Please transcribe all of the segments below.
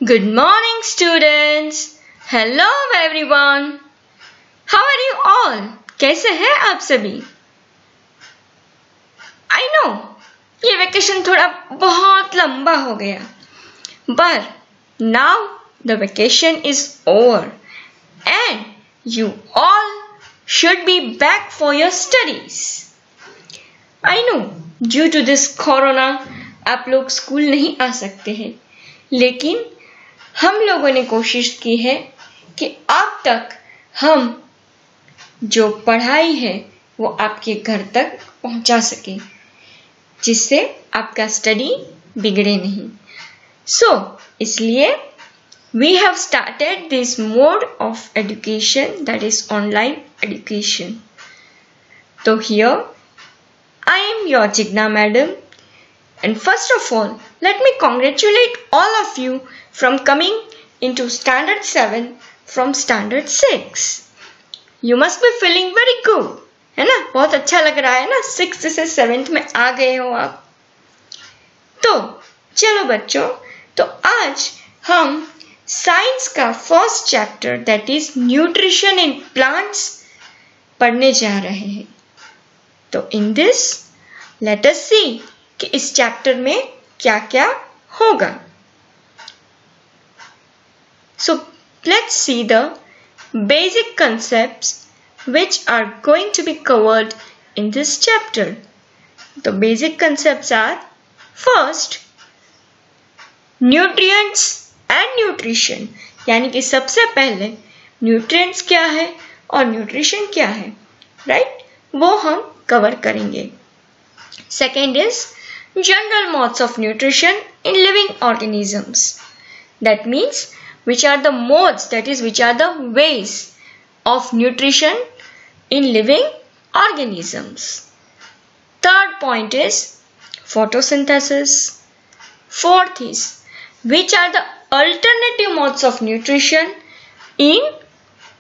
Good morning, students. Hello, everyone. How are you all? कैसे हैं आप सभी? I know ये वेकेशन थोड़ा बहुत लंबा हो गया, but now the vacation is over and you all should be back for your studies. I know due to this corona आप लोग स्कूल नहीं आ सकते हैं, लेकिन हम लोगों ने कोशिश की है कि अब तक हम जो पढ़ाई है वो आपके घर तक पहुंचा सके, जिससे आपका स्टडी बिगड़े नहीं। इसलिए we have started this mode of education, that is online education. So here I am your Jigna madam, and first of all let me congratulate all of you from coming into standard 7 from standard 6. You must be feeling very good, है ना? बहुत अच्छा लग रहा है ना? 6th से 7th में आ गए हो आप। तो चलो बच्चों, तो आज हम साइंस का first chapter that is nutrition in plants पढ़ने जा रहे हैं। तो इन दिस लेट अस सी कि इस चैप्टर में क्या क्या होगा। So let's see the basic concepts which are going to be covered in this chapter. The basic concepts are first nutrients and nutrition, यानी कि सबसे पहले nutrients क्या है और nutrition क्या है, right? वो हम cover करेंगे। Second is general modes of nutrition in living organisms. That means which are the modes, that is which are the ways of nutrition in living organisms. Third point is photosynthesis. Fourth is which are the alternative modes of nutrition in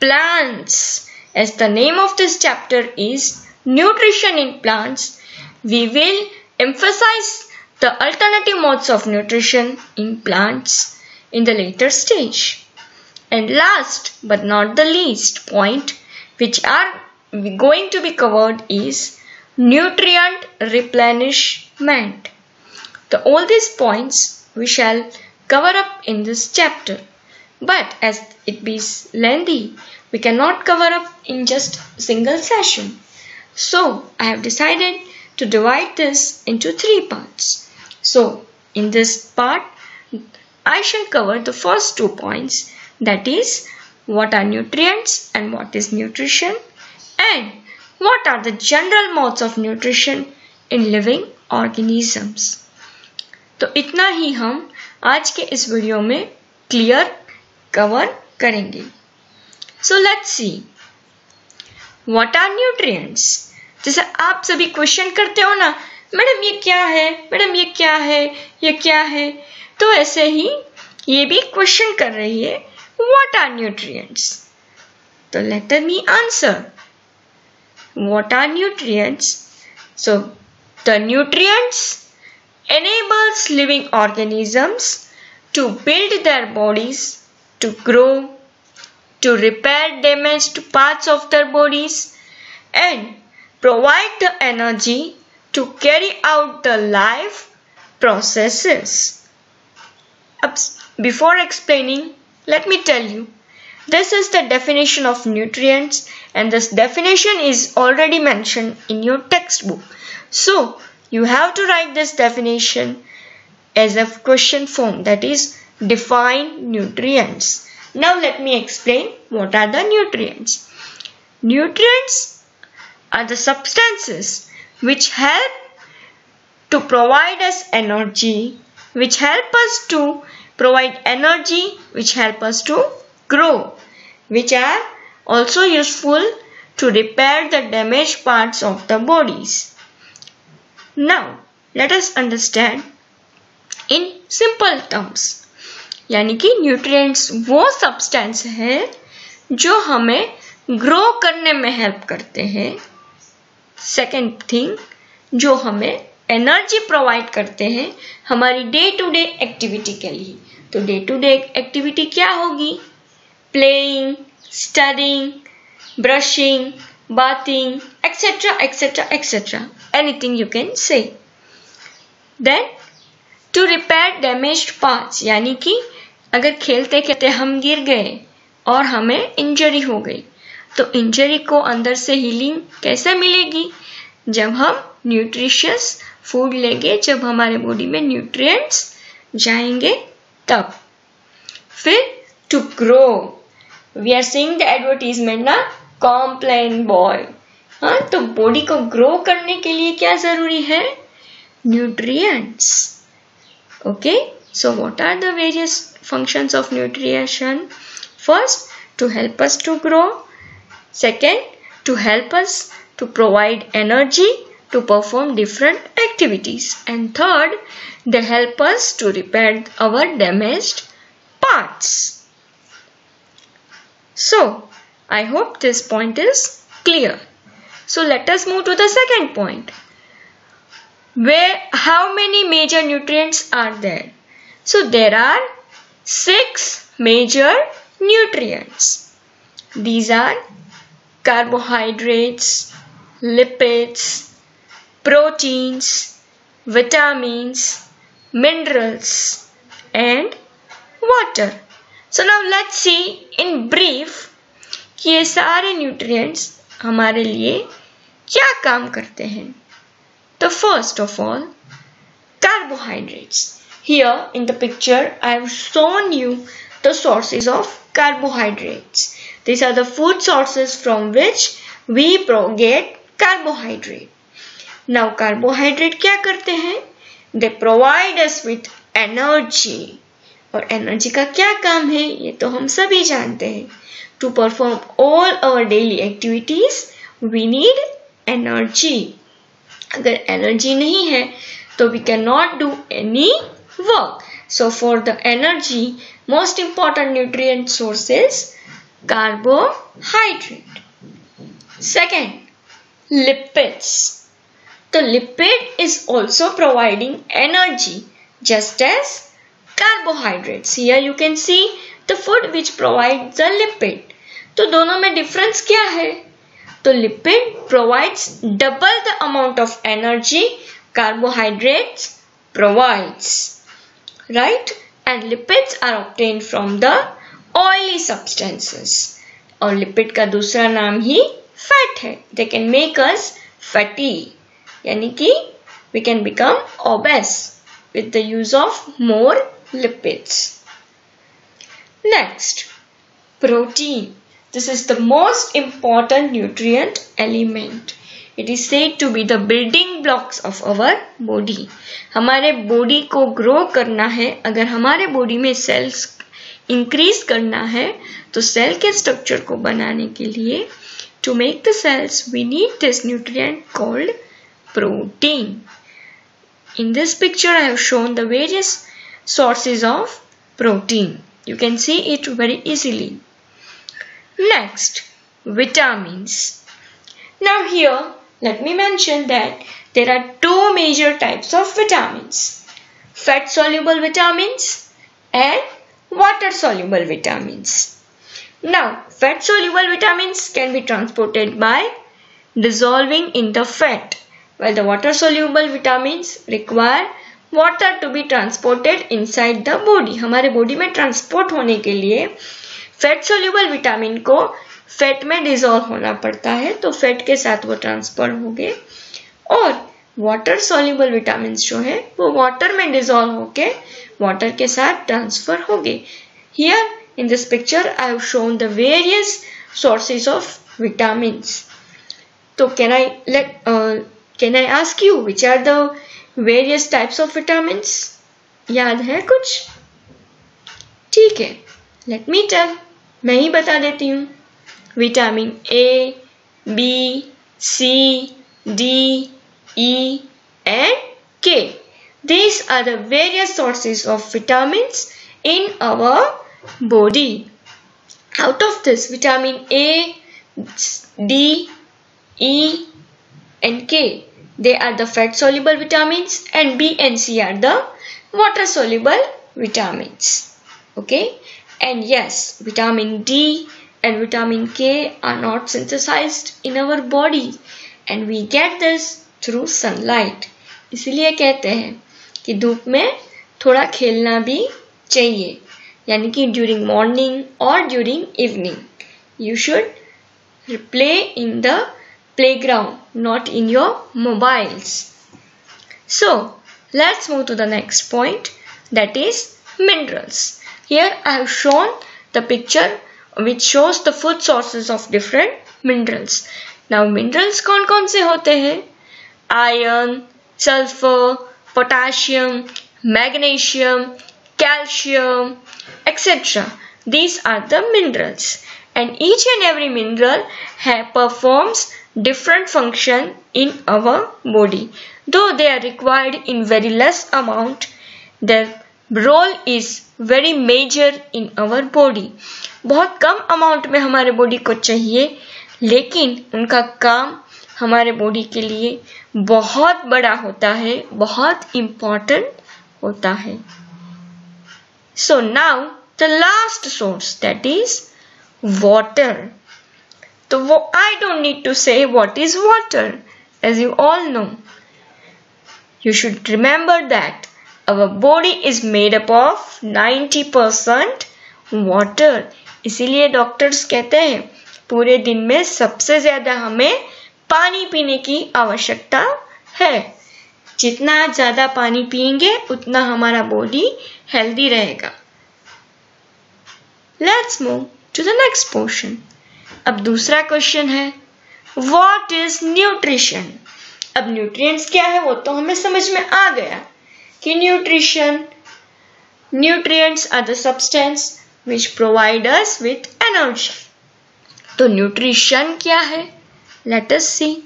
plants. As the name of this chapter is nutrition in plants, we will emphasize the alternative modes of nutrition in plants in the later stage. And last but not the least point which are going to be covered is nutrient replenishment. So all these points we shall cover up in this chapter, but as it is lengthy, we cannot cover up in just a single session. So I have decided to divide this into 3 parts. So in this part I shall cover the first 2 points, that is what are nutrients and what is nutrition, and what are the general modes of nutrition in living organisms. तो इतना ही हम आज के इस video में clear cover करेंगे। So let's see what are nutrients. जैसे आप सभी क्वेश्चन करते हो ना, मैडम ये क्या है, मैडम ये क्या है, ये क्या है, तो ऐसे ही ये भी क्वेश्चन कर रही है what are nutrients. तो let me answer. What are nutrients? So the nutrients enables living organisms to build their bodies, to grow, to repair damaged parts of their bodies, and provide the energy to carry out the life processes. Before explaining, let me tell you, this is the definition of nutrients, and this definition is already mentioned in your textbook. So you have to write this definition as a question form, that is define nutrients. Now let me explain what are the nutrients. Nutrients are the substances which help to provide us energy, which help us to provide energy, which help us to grow, which are also useful to repair the damaged parts of the bodies. Now let us understand in simple terms, यानी कि nutrients वो substance है जो हमें grow करने में help करते हैं। Second thing, जो हमें एनर्जी प्रोवाइड करते हैं हमारी डे टू डे एक्टिविटी के लिए। तो डे टू डे एक्टिविटी क्या होगी? Playing, studying, brushing, bathing, etc., etc., etc. Anything you can say. Then to repair damaged parts, यानी कि अगर खेलते खेलते हम गिर गए और हमें इंजरी हो गई, तो इंजरी को अंदर से हीलिंग कैसे मिलेगी? जब हम न्यूट्रिशियस फूड लेंगे, जब हमारे बॉडी में न्यूट्रिएंट्स जाएंगे तब। फिर to grow, we are seeing the advertisement ना, कॉम्प्लेन बॉय। हाँ, तो बॉडी को ग्रो करने के लिए क्या जरूरी है? Nutrients. Okay, so what are the various functions of nutrition? First, to help us to grow. Second, to help us to provide energy to perform different activities, and third, they help us to repair our damaged parts. So I hope this point is clear. So let us move to the second point. How many major nutrients are there? So there are 6 major nutrients. These are carbohydrates, lipids, proteins, vitamins, minerals, and water. So now let's see in brief कि ये सारे nutrients हमारे लिए क्या काम करते हैं. तो first of all, carbohydrates. Here in the picture I have shown you the sources of carbohydrates. These are the food sources from which we get carbohydrate. Now carbohydrate क्या करते हैं? They provide us with energy. और energy का क्या काम है? ये तो हम सभी जानते हैं. To perform all our daily activities, we need energy. अगर energy नहीं है तो we cannot do any work. So for the energy, most important nutrient source is carbohydrate. Second, lipids. The lipid is also providing energy just as carbohydrates. Here you can see the food which provides the lipid. तो दोनों में difference क्या है? तो lipid provides double the amount of energy carbohydrates provides, right? And lipids are obtained from the oily substances. और lipid का दूसरा नाम ही fat है. They can make us fatty. यानी कि we can become obese with the use of more lipids. Next, protein. This is the most important nutrient element. It is said to be the building blocks of our body. हमारे body को grow करना है, अगर हमारे body में cells increase करना है, तो cell के structure को बनाने के लिए, to make the cells, we need this nutrient called protein. In this picture I have shown the various sources of protein. You can see it very easily. Next, vitamins. Now here let me mention that there are 2 major types of vitamins. Fat soluble vitamins and water soluble vitamins. Now fat soluble vitamins can be transported by dissolving in the fat, while the water soluble vitamins require water to be transported inside the body. हमारे body में transport होने के लिए fat soluble vitamin को fat में dissolve होना पड़ता है, तो fat के साथ वो transfer हो गए, और water soluble vitamins जो है वो water में dissolve होके water के साथ transfer हो गए. Here in this picture I have shown the various sources of vitamins. So can I ask you which are the various types of vitamins? याद है कुछ? ठीक है, let me tell. मैं ही बता देती हूँ. Vitamin A, B, C, D, E and K. These are the various sources of vitamins in our body. Out of this, vitamin A, D, E and K, they are the fat soluble vitamins, and B and C are the water soluble vitamins. Okay, and yes, vitamin D and vitamin K are not synthesized in our body and we get this through sunlight. इसलिए कहते हैं कि धूप में थोड़ा खेलना भी चाहिए, यानी कि ड्यूरिंग मॉर्निंग और during evening you should play in the playground, not in your mobiles. So let's move to the next point, that is minerals. Here I have shown the picture which shows the food sources of different minerals. Now minerals कौन कौन से होते हैं? Iron, sulfur, potassium, magnesium, calcium, etc. These are the minerals, and each and every mineral performs different function in our body. Though they are required in very less amount, their role is very major in our body. बहुत कम amount में हमारे body को चाहिए, लेकिन उनका काम हमारे body के लिए बहुत बड़ा होता है, बहुत इम्पोर्टेंट होता है. So now the last source, that is water. So I don't need to say what is water, as you all know. You should remember that our body is made up of 90% water. इसीलिए doctors कहते हैं पूरे दिन में सबसे ज्यादा हमें पानी पीने की आवश्यकता है. जितना ज्यादा पानी पिएंगे उतना हमारा बॉडी हेल्दी रहेगा. Let's move to the next portion. अब दूसरा क्वेश्चन है, What is nutrition? अब न्यूट्रिएंट्स क्या है वो तो हमें समझ में आ गया कि nutrients are the substance which provide us with energy. तो न्यूट्रिशन क्या है? Let us see.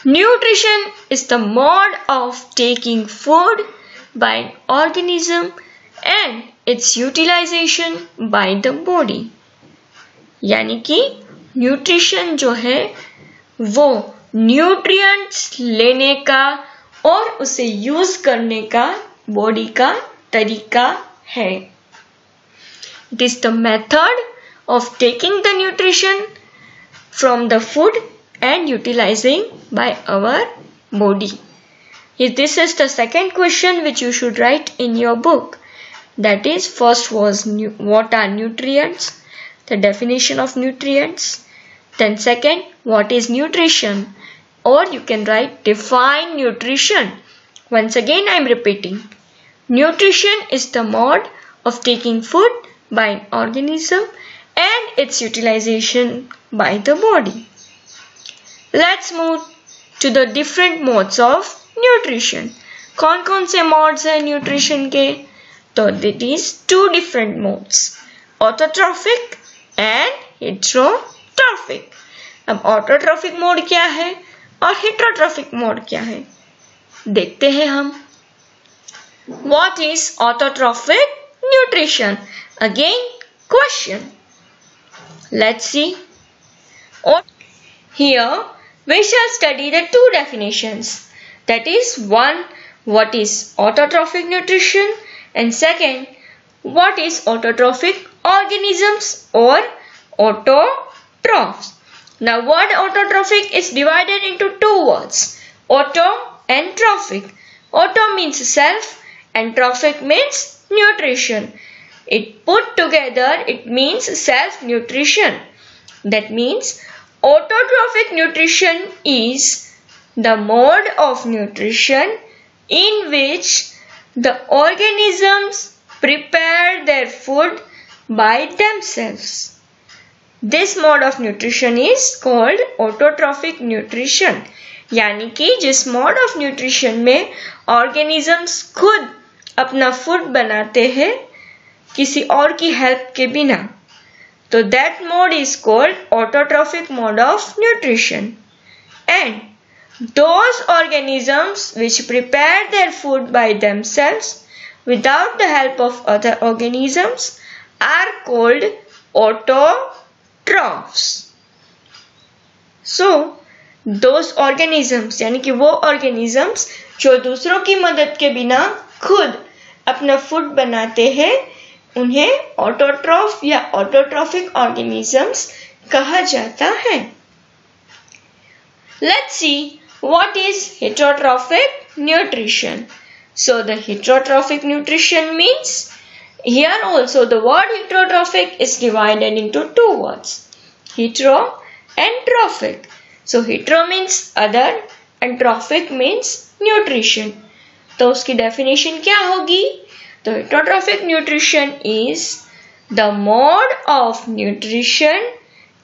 Nutrition is the mode of taking food by an organism and its utilization by the body. यानी कि न्यूट्रिशन जो है वो न्यूट्रिएंट्स लेने का और उसे यूज करने का बॉडी का तरीका है. It is the method of taking the nutrition from the food and utilizing by our body. This is the second question which you should write in your book. That is, first was what are nutrients? The definition of nutrients. Then second, what is nutrition? Or you can write define nutrition. Once again I am repeating. Nutrition is the mode of taking food by an organism and its utilization by the body. Let's move to the different modes of nutrition. कौन कौन से modes हैं nutrition के? तो it is two different modes. Autotrophic and heterotrophic. अब autotrophic mode क्या है और हेटरोट्रॉफिक मोड क्या है देखते हैं हम. What is autotrophic nutrition? Again question. Let's see. Here we shall study the two definitions. That is, one, what is autotrophic nutrition, and second, what is autotrophic organisms or autotrophs. Now word autotrophic is divided into two words, auto and trophic. Auto means self and trophic means nutrition. It put together it means self nutrition. That means autotrophic nutrition is the mode of nutrition in which the organisms prepare their food by themselves. This mode of nutrition is called autotrophic nutrition. यानी कि जिस mode of nutrition में organisms खुद अपना food बनाते हैं किसी और की हेल्प के बिना, तो that mode is called autotrophic mode of nutrition. And those organisms which prepare their food by themselves without the help of other organisms are called autotrophs. So those organisms यानी कि वो organisms जो दूसरों की मदद के बिना खुद अपना फूड बनाते हैं, उन्हें ऑटोट्रॉफ या ऑटोट्रॉफिक ऑर्गेनिजम्स कहा जाता है। Let's see what is heterotrophic nutrition. So the heterotrophic nutrition means, here also the word heterotrophic is divided into two words, hetero and trophic. So hetero means other and trophic means nutrition. तो उसकी definition क्या होगी? तो heterotrophic nutrition is the mode of nutrition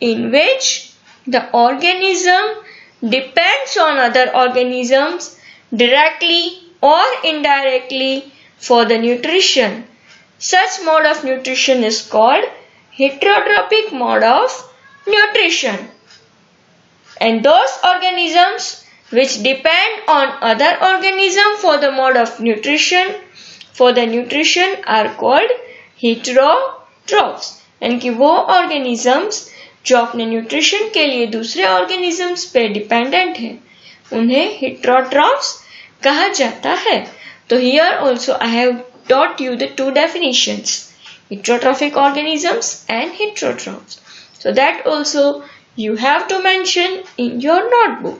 in which the organism depends on other organisms directly or indirectly for the nutrition. Such mode of nutrition is called heterotrophic mode of nutrition. And those organisms which depend on other organisms for the mode of nutrition are called heterotrophs. यानी कि वो organisms जो अपने nutrition के लिए दूसरे organisms पे dependent है उन्हें हेटेरोट्रॉफ्स कहा जाता है। तो here also I have taught you the two definitions, heterotrophic organisms and heterotrophs. So that also you have to mention in your notebook.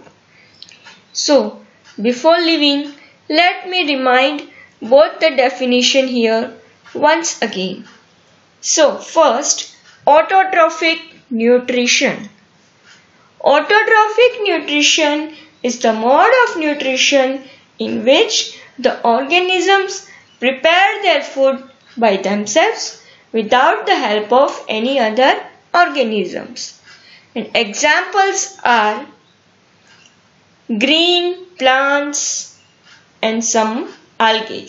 So before leaving, let me remind both the definition here once again. So first, autotrophic nutrition. Autotrophic nutrition is the mode of nutrition in which the organisms prepare their food by themselves without the help of any other organisms. And examples are green plants and some algae.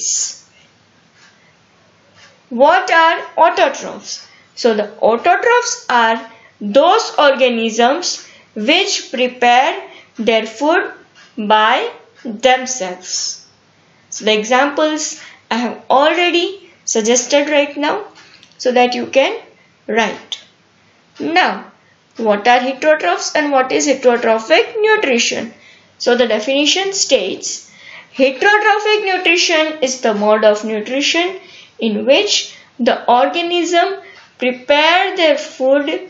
What are autotrophs? So the autotrophs are those organisms which prepare their food by themselves. So the examples I have already suggested right now so that you can write. Now, what are heterotrophs and what is heterotrophic nutrition? So the definition states, heterotrophic nutrition is the mode of nutrition in which the organism prepare their food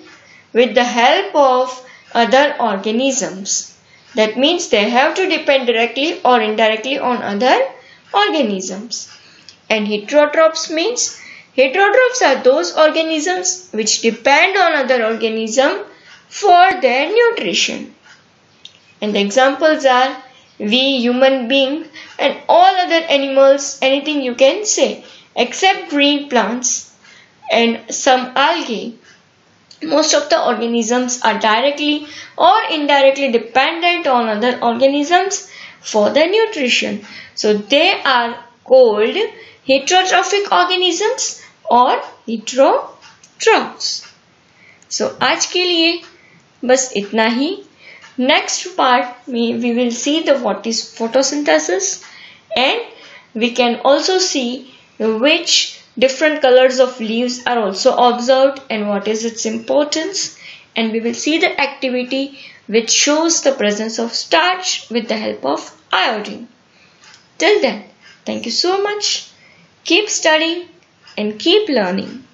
with the help of other organisms. That means they have to depend directly or indirectly on other organisms. And heterotrophs means, heterotrophs are those organisms which depend on other organisms for their nutrition. And the examples are we human beings and all other animals, anything you can say, except green plants and some algae. Most of the organisms are directly or indirectly dependent on other organisms for their nutrition. So they are called heterotrophic organisms or heterotrophs. So आज के लिए बस इतना ही. Next part में we will see the what is photosynthesis and we can also see which different colors of leaves are also observed and what is its importance, and we will see the activity which shows the presence of starch with the help of iodine. Till then, thank you so much. Keep studying and keep learning.